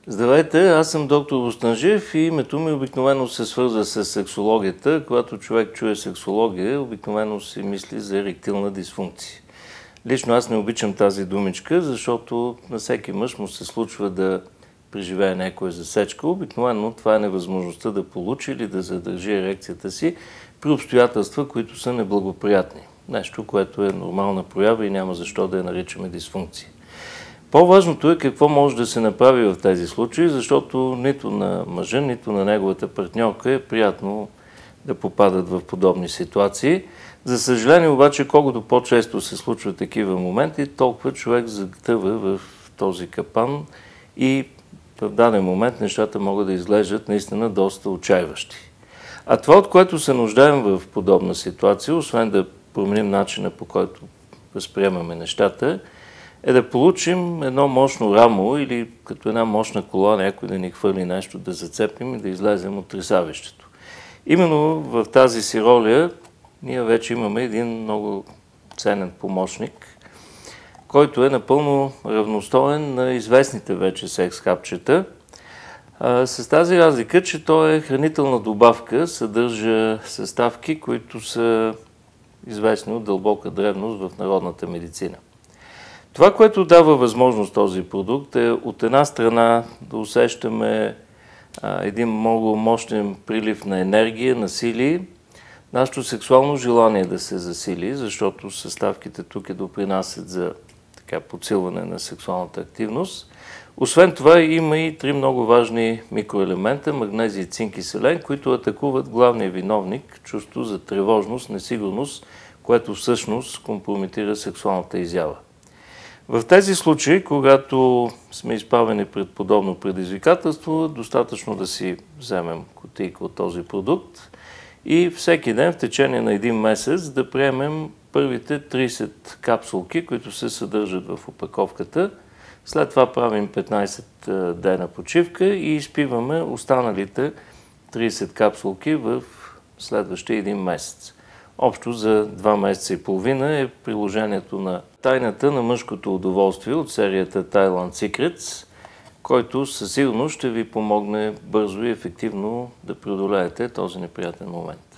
Здравейте, аз съм доктор Бостанжиев и името ми обикновено се свързва с сексологията. Когато човек чуе сексология, обикновено си мисли за еректилна дисфункция. Лично аз не обичам тази думичка, защото на всеки мъж му се случва да преживее някоя засечка. Обикновено това е невъзможността да получи или да задържи ерекцията си при обстоятелства, които са неблагоприятни. Нещо, което е нормална проява и няма защо да я наричаме дисфункция. По-важното е какво може да се направи в тези случаи, защото нито на мъжа, нито на неговата партньорка е приятно да попадат в подобни ситуации. За съжаление обаче, колкото по-често се случват такива моменти, толкова човек затъва в този капан и в даден момент нещата могат да изглеждат наистина доста отчайващи. А това, от което се нуждаем в подобна ситуация, освен да променим начина, по който възприемаме нещата, е да получим едно мощно рамо или като една мощна кола, някой да ни хвърли нещо, да зацепим и да излезем от тресавището. Именно в тази си роля ние вече имаме един много ценен помощник, който е напълно равностоен на известните вече секс хапчета, с тази разлика, че той е хранителна добавка, съдържа съставки, които са известни от дълбока древност в народната медицина. Това, което дава възможност този продукт е от една страна да усещаме един много мощен прилив на енергия, на сили, нашето сексуално желание да се засили, защото съставките тук допринасят за подсилване на сексуалната активност. Освен това има и три много важни микроелемента – магнезий, цинк и селен, които атакуват главния виновник – чувство за тревожност, несигурност, което всъщност компрометира сексуалната изява. В тези случаи, когато сме изправени пред подобно предизвикателство, достатъчно да си вземем кутийка от този продукт и всеки ден в течение на един месец да приемем първите 30 капсулки, които се съдържат в опаковката. След това правим 15 дена почивка и изпиваме останалите 30 капсулки в следващия един месец. Общо за 2 месеца и половина е приложението на тайната на мъжкото удоволствие от серията Thailand Secrets, който със сигурност ще ви помогне бързо и ефективно да преодолеете този неприятен момент.